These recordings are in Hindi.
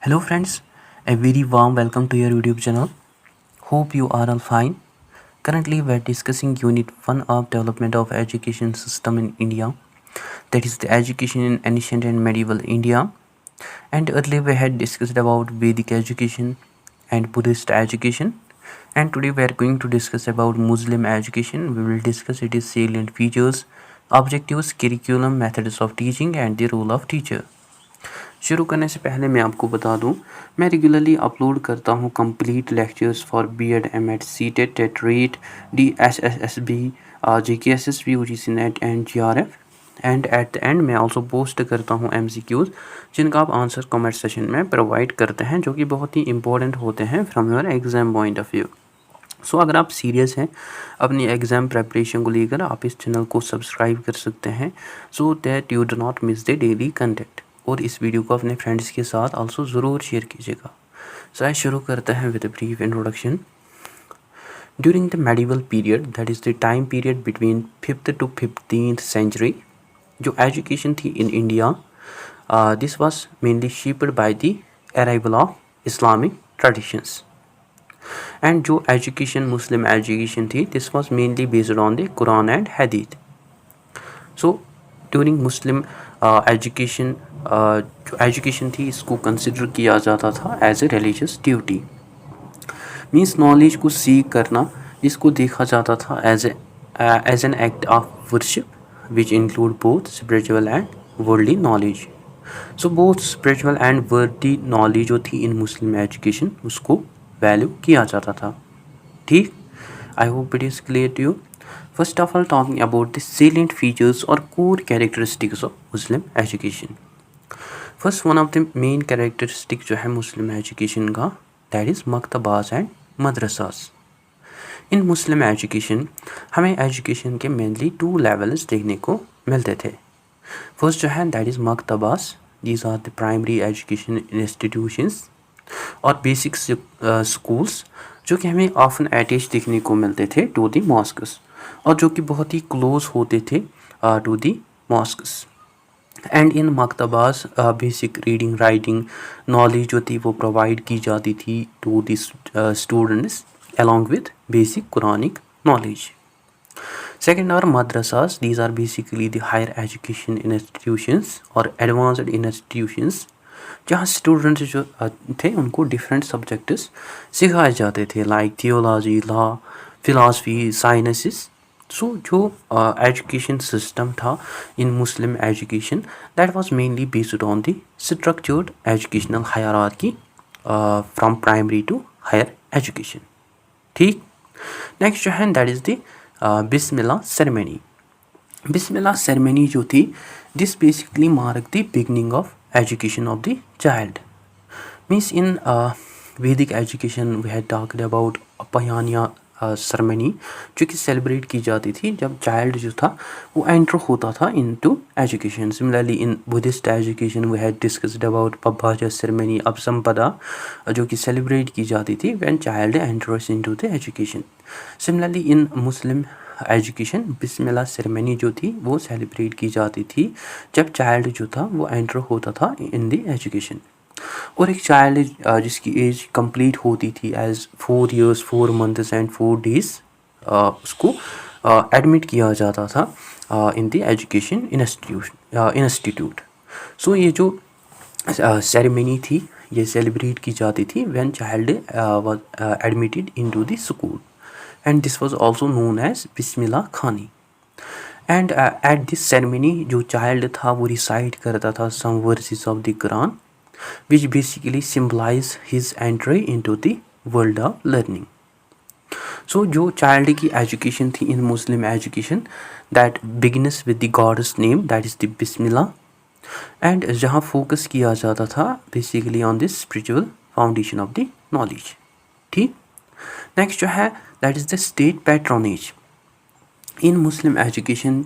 Hello friends, a very warm welcome to your YouTube channel. Hope you are all fine. Currently we are discussing Unit 1 of Development of Education System in India, that is the education in ancient and medieval India. And earlier we had discussed about Vedic education and Buddhist education. And today we are going to discuss about Muslim education. We will discuss its salient features, objectives, curriculum, methods of teaching and the role of teacher. शुरू करने से पहले मैं आपको बता दूं, मैं रेगुलरली अपलोड करता हूं complete lectures for BEd, MEd, CTET, TET, REET, DSSSB, GKSSB, UGC NET and JRF. And at the end मैं ऑल्सो पोस्ट करता हूं एमसीक्यूज जिनका आप आंसर कमेंट सेशन में प्रोवाइड करते हैं, जो कि बहुत ही इंपॉर्टेंट होते हैं from your exam point of view. So अगर आप सीरियस हैं अपनी एग्ज़ाम प्रेपरेशन को लेकर, आप इस चैनल को सब्सक्राइब कर सकते हैं so that you do not miss the daily content. और इस वीडियो को अपने फ्रेंड्स के साथ आल्सो ज़रूर शेयर कीजिएगा. सो आइए शुरू करते हैं with a brief introduction. During the medieval period, that is the time period between 5th to 15th century, जो एजुकेशन थी in India, this was mainly shaped by the arrival of Islamic traditions. And जो एजुकेशन मुस्लिम एजुकेशन थी, this was mainly based on the Quran and hadith. So during Muslim education, जो एजुकेशन थी इसको कंसिडर किया जाता था as a religious duty. Means knowledge को सीख करना, इसको देखा जाता था as an act of worship which include both spiritual and worldly knowledge. So both spiritual and worldly knowledge जो थी इन मुस्लिम एजुकेशन, उसको वैल्यू किया जाता था. ठीक, I hope it is clear to you. First of all talking about the salient features और core characteristics of Muslim education. First one of the main characteristic जो है मुस्लिम एजुकेशन का, दैट इज़ मकतबास एंड मदरसास. इन मुस्लिम एजुकेशन हमें एजुकेशन के मेनली 2 लेवल्स देखने को मिलते थे. फर्स्ट जो है दैट इज़ मकतबास. These are the primary education institutions और बेसिक स्कूल्स जो कि हमें ऑफन अटैच देखने को मिलते थे टू दी मॉस्क्स, और जो कि बहुत ही क्लोज होते थे to the mosques. And in मकतबास बेसिक रीडिंग राइटिंग नॉलेज जो थी वो प्रोवाइड की जाती थी to the students along with basic Quranic knowledge. Second are madrasas. These are basically the higher education institutions or advanced institutions जहाँ स्टूडेंट्स जो थे उनको डिफरेंट सब्जेक्ट्स सिखाए जाते थे, like theology, law, philosophy, sciences. So जो एजुकेशन सिस्टम था in Muslim education, that was mainly based on the structured educational hierarchy from primary to higher education. ठीक, नेक्स्ट जो है दैट इज़ द बिस्मिल्लाह सेरेमनी. बिस्मिल्लाह सेरेमनी जो थी, this basically mark the beginning of education of the child. Means in Vedic education we had talked about Payaniya ceremony जो कि सेलिब्रेट की जाती थी जब चाइल्ड जो था वो एंटर होता था into education. Similarly in Buddhist education we had discussed about pabbajja ceremony upasampada जो कि सेलिब्रेट की जाती थी when child enters into the education. Similarly in Muslim education बिस्मिल्लाह सेरेमनी जो थी वो सेलिब्रेट की जाती थी जब चाइल्ड जो था वो एंटर होता था इन द एजुकेशन. और एक चाइल्ड जिसकी एज कंप्लीट होती थी as 4 years 4 months and 4 days, उसको एडमिट किया जाता था in the education institute. So ये जो सेरेमनी थी ये सेलिब्रेट की जाती थी when child was admitted into the school, and this was also known as Bismillah Khani. And at this ceremony जो child था वो recite करता था some verses of the Quran which basically symbolize his entry into the world of learning. So जो child की education थी in Muslim education, that begins with the God's name, that is the Bismillah, and जहाँ focus किया जाता था basically on this spiritual foundation of the knowledge. ठीक, नेक्स्ट जो है that is the state patronage. In Muslim education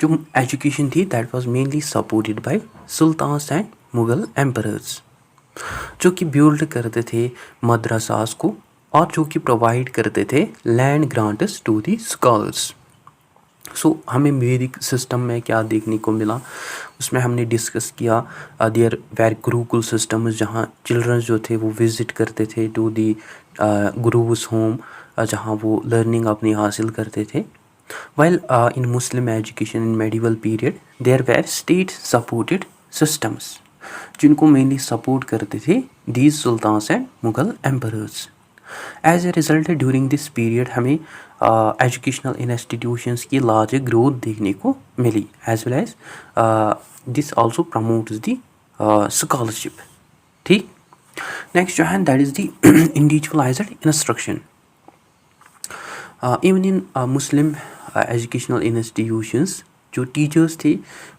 जो एजुकेशन थी that was mainly supported by sultans and Mughal emperors, जो कि बिल्ड करते थे मदरसास को और जो कि प्रोवाइड करते थे land grants to the scholars. हमें वैदिक सिस्टम में क्या देखने को मिला, उसमें हमने डिस्कस किया देयर वेर गुरुकुल सिस्टम, जहाँ चिल्ड्रंस जो थे वो विज़िट करते थे टू दी गुरुज होम, जहाँ वो लर्निंग अपनी हासिल करते थे. While in Muslim education in medieval period, there were state supported systems जिनको मेनली सपोर्ट करते थे these sultans and Mughal emperors. As a result during this period हमें एजुकेशनल इंस्टीट्यूशंस की लार्ज ग्रोथ देखने को मिली, as well as this also promotes the scholarship. ठीक. नेक्स्ट जो है that is the individualised instruction. Even in Muslim educational institutions जो टीचर्स थे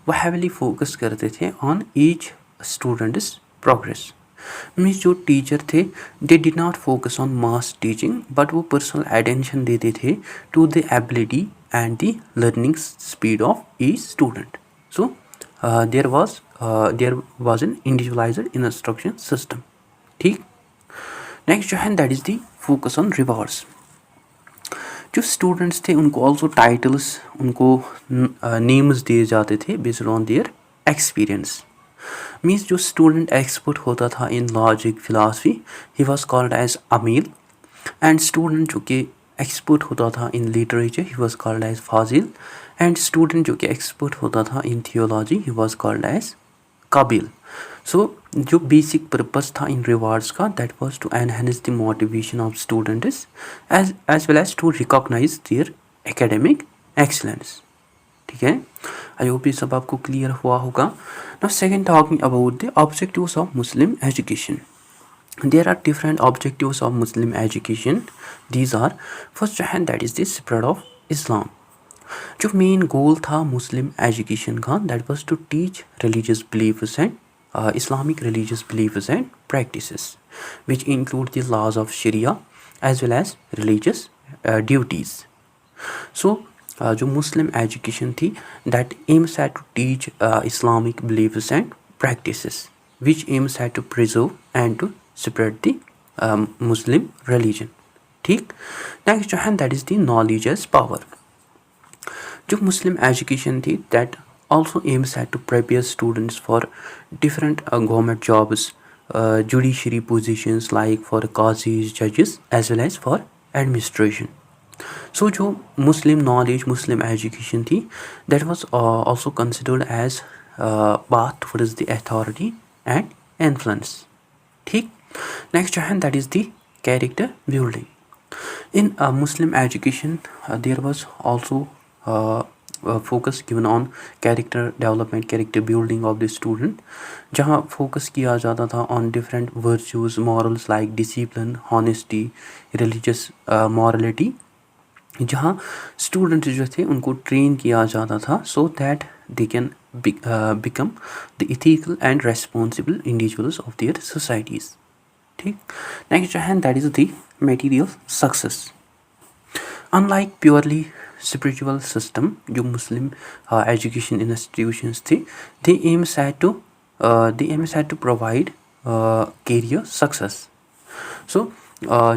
वो हैवीली फोकस करते थे on each students progress. Means जो टीचर थे they did not focus on mass teaching, but वो पर्सनल अटेंशन देते थे to the ability and the learning speed of each student. So there was an individualised instruction system. ठीक. नेक्स्ट जो है that is the focus on rewards. जो स्टूडेंट्स थे उनको ऑल्सो टाइटल्स, उनको नेम्स दिए जाते थे based on their experience. Means जो स्टूडेंट एक्सपर्ट होता था in logic philosophy he was called as अमील, एंड स्टूडेंट जो कि एक्सपर्ट होता था in literature he was called as फाजिल, एंड स्टूडेंट जो कि एक्सपर्ट होता था इन थियोलॉजी ही वॉज कॉल्ड एज काबिल. सो जो बेसिक पर्पस था इन रिवार्ड्स का that was to enhance the motivation of students as well as to recognise their academic excellence. ठीक है. आई होप ये सब आपको क्लियर हुआ होगा. Now second talking about the objectives of Muslim education. There are different objectives of Muslim education. These are first जो है that is the spread of Islam. जो मेन गोल था मुस्लिम एजुकेशन का that was to teach religious beliefs and Islamic religious beliefs and practices which include the laws of sharia as well as religious duties. So जो मुस्लिम एजुकेशन थी that aims at to teach Islamic believes and practices which aims at to preserve and to spread the Muslim religion. ठीक. नेक्स्ट जो है that is the knowledge as power. जो मुस्लिम एजुकेशन थी that also aims at to prepare students for different government jobs, judiciary positions like for qazis, judges as well as for administration. So जो Muslim knowledge, Muslim education थी that was also considered as path towards the authority and influence. ठीक. Next जो है that is the character building. In Muslim education there was also focus given on character development, character building of the student, जहाँ focus किया जाता था on different virtues, morals like discipline, honesty, religious morality, जहाँ students जो थे उनको train किया जाता था so that they can become the ethical and responsible individuals of their societies. ठीक. Next जो है that is the material success. Unlike purely spiritual system जो मुस्लिम education institutions थे they aims at to provide career success. So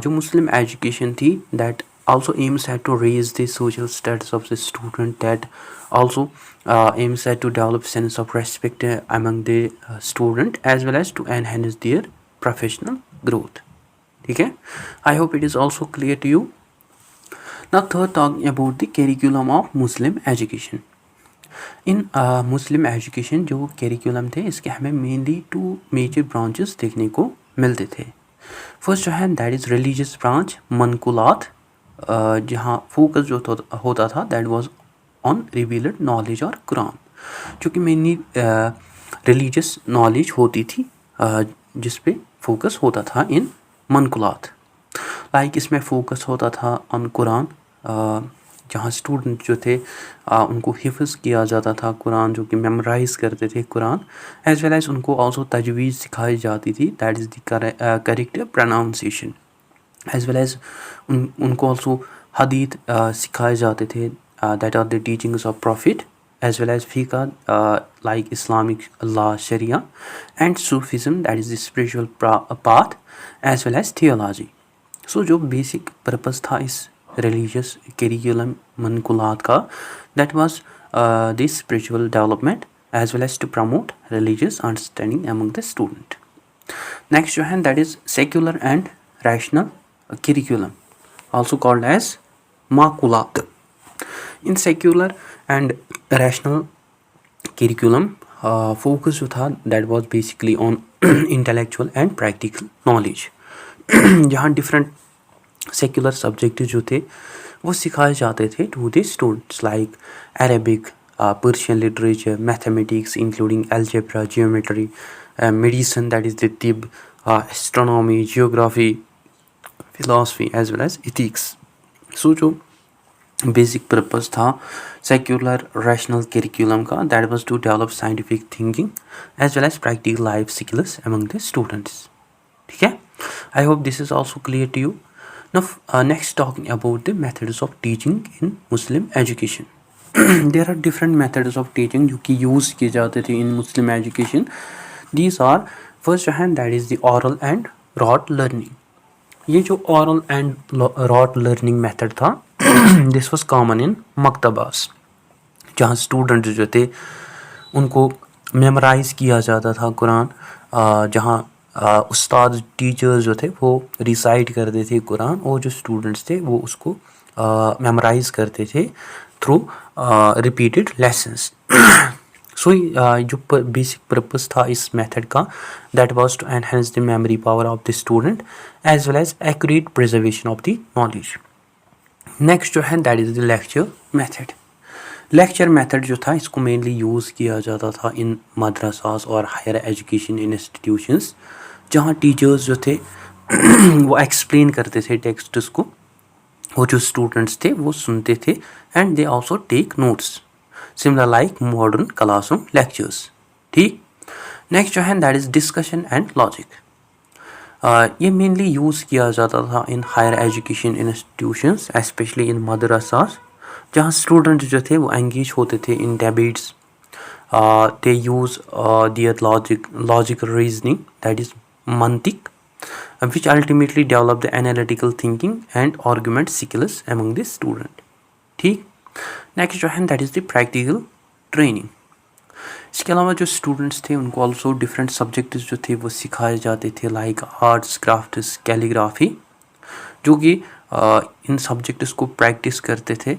जो मुस्लिम education थी that also aims at to raise the social status of the student, that also aims at to develop sense of respect among the student as well as to enhance their professional growth. ठीक है. I hope it is also clear to you. Now third, talking about the curriculum of Muslim education. In Muslim education जो curriculum थे इसके हमें mainly two major branches देखने को मिलते थे. First जो है that is religious branch, मनकुलात, जहाँ focus जो होता था that was on revealed knowledge और कुरान, जो कि mainly religious knowledge होती थी जिस पे focus होता था in मनकुलात. लाइक इसमें फोकस होता था ऑन कुरान, जहाँ स्टूडेंट जो थे उनको हिफ्ज़ किया जाता था कुरान, जो कि मेमोराइज़ करते थे कुरान, एज वेल एज उनको आल्सो तजवीज़ सिखाई जाती थी that is the correct pronunciation, as well as उनको आल्सो हदीत सिखाए जाते थे that are the teachings of prophet, as well as फ़िक़्ह like Islamic law, sharia, and Sufism that is the spiritual path, as well as theology. So जो बेसिक पर्पस था इस religious curriculum mankulat ka, that was the spiritual development as well as to promote religious understanding among the student. Next जो है that is secular and rational curriculum, also called as makulat. In secular and rational curriculum, focus जो था that was basically on intellectual and practical knowledge. जहाँ different secular subject जो थे वो सिखाए जाते थे to the students like Arabic, Persian literature, mathematics including algebra, geometry, medicine that is the tib, astronomy, geography, philosophy as well as ethics. So जो बेसिक पर्पस था सेक्युलर रैशनल करिकुलम का, that was to develop scientific thinking as well as practical life skills among the students. ठीक है, I hope this is also clear to you. Now next talking about the methods of teaching in Muslim education. There are different methods of teaching जो कि यूज़ किए जाते थे in Muslim education. These are first hand that is the ऑरल and rote learning. ये जो oral and rote learning method था दिस वाज कॉमन इन मकतबास, जहाँ स्टूडेंट जो थे उनको मेमोराइज किया जाता था कुरान, जहाँ उस्ताद टीचर्स जो थे वो रिसाइट करते थे कुरान और जो स्टूडेंट्स थे वो उसको मेमोराइज करते थे थ्रू रिपीटेड लेसन्स. सो जो बेसिक पर्पस था इस मेथड का that was to enhance the memory power of the student as well as accurate preservation of the knowledge. Next जो है that is the lecture method. Lecture method जो था इसको मेनली यूज़ किया जाता था इन मदरसास और हायर एजुकेशन इंस्टीट्यूशंस, जहाँ टीचर्स जो थे वो एक्सप्लेन करते थे टेक्स्ट्स को, वो जो स्टूडेंट्स थे वो सुनते थे and they also take notes similar like modern classroom lectures. ठीक, नेक्स्ट जो है that is discussion and logic. ये मेनली यूज़ किया जाता था in higher education institutions especially in मदरसास, जहाँ स्टूडेंट जो थे वो एंगेज होते थे in debates. They use their logical reasoning that is मंतिक which ultimately develop the analytical thinking and argument skills among the student. ठीक, नेक्स्ट जो है that is the practical training. इसके अलावा जो स्टूडेंट्स थे उनको ऑल्सो डिफरेंट सब्जेक्ट्स जो थे वो सिखाए जाते थे लाइक आर्ट्स, क्राफ्ट्स, कैलीग्राफी, जो कि इन सब्जेक्ट्स को प्रैक्टिस करते थे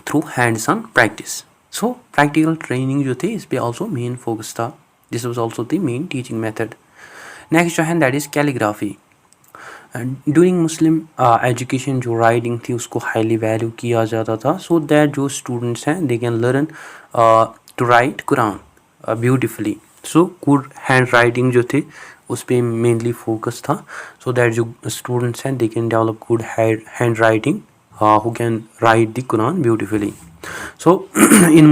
through hands on practice. So practical training जो थे इस पर ऑल्सो मेन फोकस था. This was also the main teaching method. Next जो है that is calligraphy. During Muslim education जो राइटिंग थी उसको हाईली वैल्यू किया जाता था, सो दैट जो स्टूडेंट्स हैं they can learn to write Quran beautifully. So good handwriting जो थे उस पर मेनली फोकस था, सो दैट जो स्टूडेंट्स हैं they can develop good hand writing who can write the Quran beautifully. So in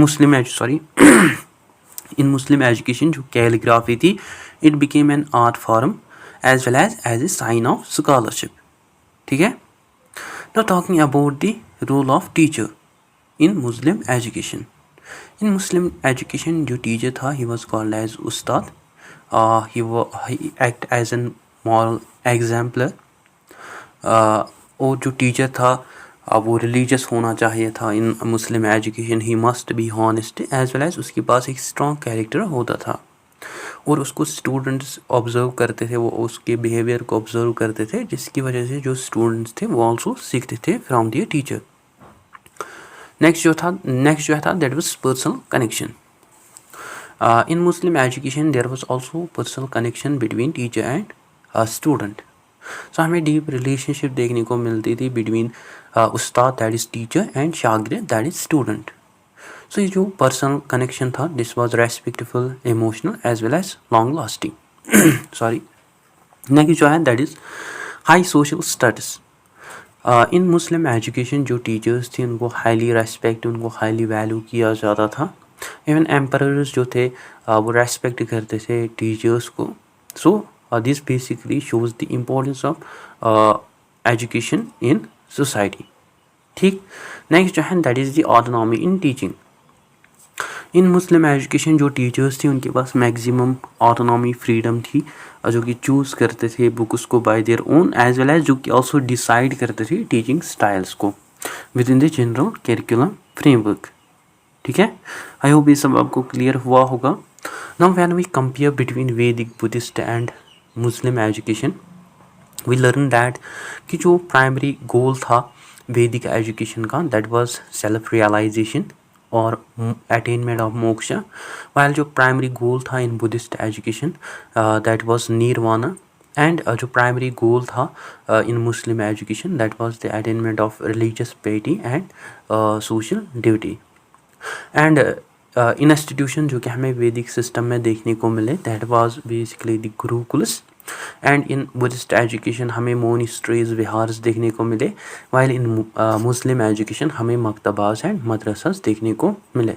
Muslim education जो कैलीग्राफी थी it became an art form as well as a sign of scholarship. ठीक है. Now talking about the role of teacher in Muslim education. In Muslim education जो teacher था he was called as Ustad. He act as a moral exemplar. और जो teacher था वो religious होना चाहिए था in Muslim education. He must be honest as well as उसके पास एक strong character होता था और उसको स्टूडेंट्स ऑब्जर्व करते थे, वो उसके बिहेवियर को ऑब्जर्व करते थे, जिसकी वजह से जो स्टूडेंट्स थे वो ऑल्सो सीखते थे फ्रॉम दियर टीचर. नेक्स्ट जो था that was personal connection. In Muslim education there was also personal connection between teacher and student. So हमें डीप रिलेशनशिप देखने को मिलती थी बिटवीन उस्ताद दैट इज़ टीचर एंड शागिर्द दैट इज़ स्टूडेंट. सो ये जो पर्सनल कनेक्शन था this was respectful, emotional as well as long lasting. Sorry. Next जो है that is high social status. In Muslim education जो टीचर्स थे उनको हाईली रेस्पेक्ट, उनको हाईली वैल्यू किया जाता था. इवन एम्परर्स जो थे वो रेस्पेक्ट करते थे टीचर्स को. So this basically shows the importance of education in society. ठीक, नेक्स्ट जो है that is the autonomy in teaching. In Muslim education जो टीचर्स थे उनके पास मैक्सिमम ऑटोनॉमी फ्रीडम थी, जो कि चूज़ करते थे बुक्स को by their own, as well as जो कि ऑल्सो डिसाइड करते थे टीचिंग स्टाइल्स को within the general curriculum framework. ठीक है, आई होप ये सब आपको क्लियर हुआ होगा। Now when we compare between Vedic, Buddhist and Muslim education, we learn that कि जो प्राइमरी गोल था वैदिक एजुकेशन का, दैट वाज सेल्फ रियलाइजेशन और अटेनमेंट ऑफ मोक्षा, वाइल जो प्राइमरी गोल था in Buddhist education that was nirvana, and जो प्राइमरी गोल था in Muslim education that was the attainment of religious piety and social duty. And institution जो कि हमें वैदिक सिस्टम में देखने को मिले that was basically the gurukuls, and in Buddhist education हमें मोनिस्ट्रीज, विहार्स देखने को मिले, वाइल इन मुस्लिम एजुकेशन हमें मकतबास एंड मदरसास देखने को मिले।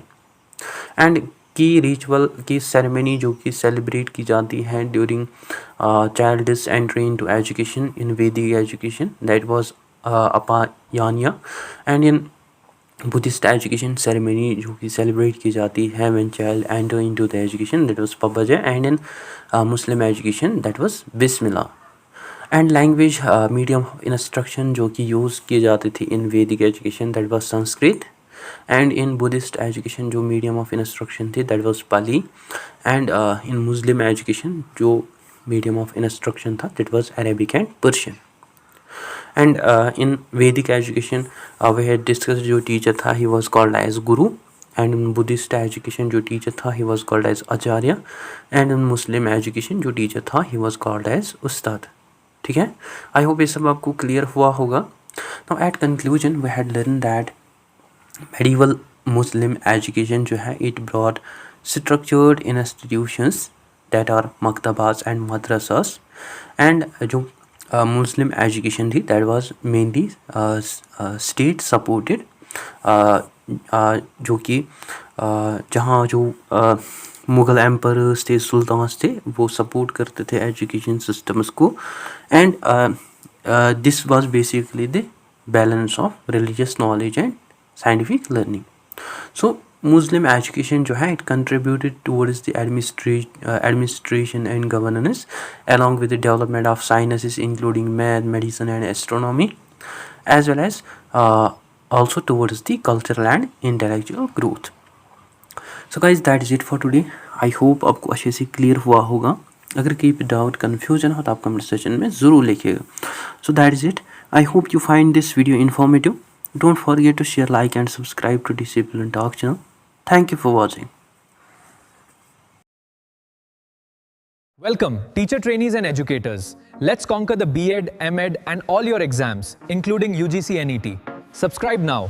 एंड की रिचुअल की सेरेमनी जो कि सेलिब्रेट की जाती है during child is entry into education in वैदिक education that was upanayana, and in Buddhist education ceremony जो कि सेलिब्रेट की जाती है when child enter into the education that was pabbajja, and in Muslim education that was बिस्मिल्लाह। And language medium of instruction जो कि यूज़ किए जाते थे इन वैदिक education that was Sanskrit, and in Buddhist education जो मीडियम ऑफ इंस्ट्रक्शन थे that was Pali, and in Muslim education जो मीडियम ऑफ इंस्ट्रक्शन था that was Arabic and Persian. And in वैदिक एजुकेशन वी हैड डिस्कस जो टीचर था he was called as guru, and in Buddhist education जो टीचर था he was called as acharya, and in Muslim education जो टीचर था ही वाज कॉल्ड एज उस्ताद। ठीक है, आई होप ये सब आपको क्लियर हुआ होगा। Now at conclusion we had learn that medieval Muslim education जो है it brought structured institutions that are मकतबास एंड मदरसास, एंड जो मुस्लिम एजुकेशन थी that was mainly state supported, जो कि जहाँ जो मुग़ल एम्परर्स थे, सुल्तान्स थे, वो सपोर्ट करते थे एजुकेशन सिस्टम्स को, and this was basically the balance of religious knowledge and scientific learning. So Muslim education जो है it contributed towards the administration and governance along with the development of sciences including math, medicine and astronomy, as well as also towards the cultural and intellectual growth. So guys, that is it for today. I hope आपको अच्छे से क्लियर हुआ होगा। अगर कहीं पे डाउट कन्फ्यूजन हो तो आप कमेंट सेक्शन में ज़रूर लिखिएगा। So that is it. I hope you find this video informative. Don't forget to share, like and subscribe to Discipline Talk channel. Thank you for watching. Welcome, teacher trainees and educators. Let's conquer the B.Ed, M.Ed and all your exams, including UGC NET. Subscribe now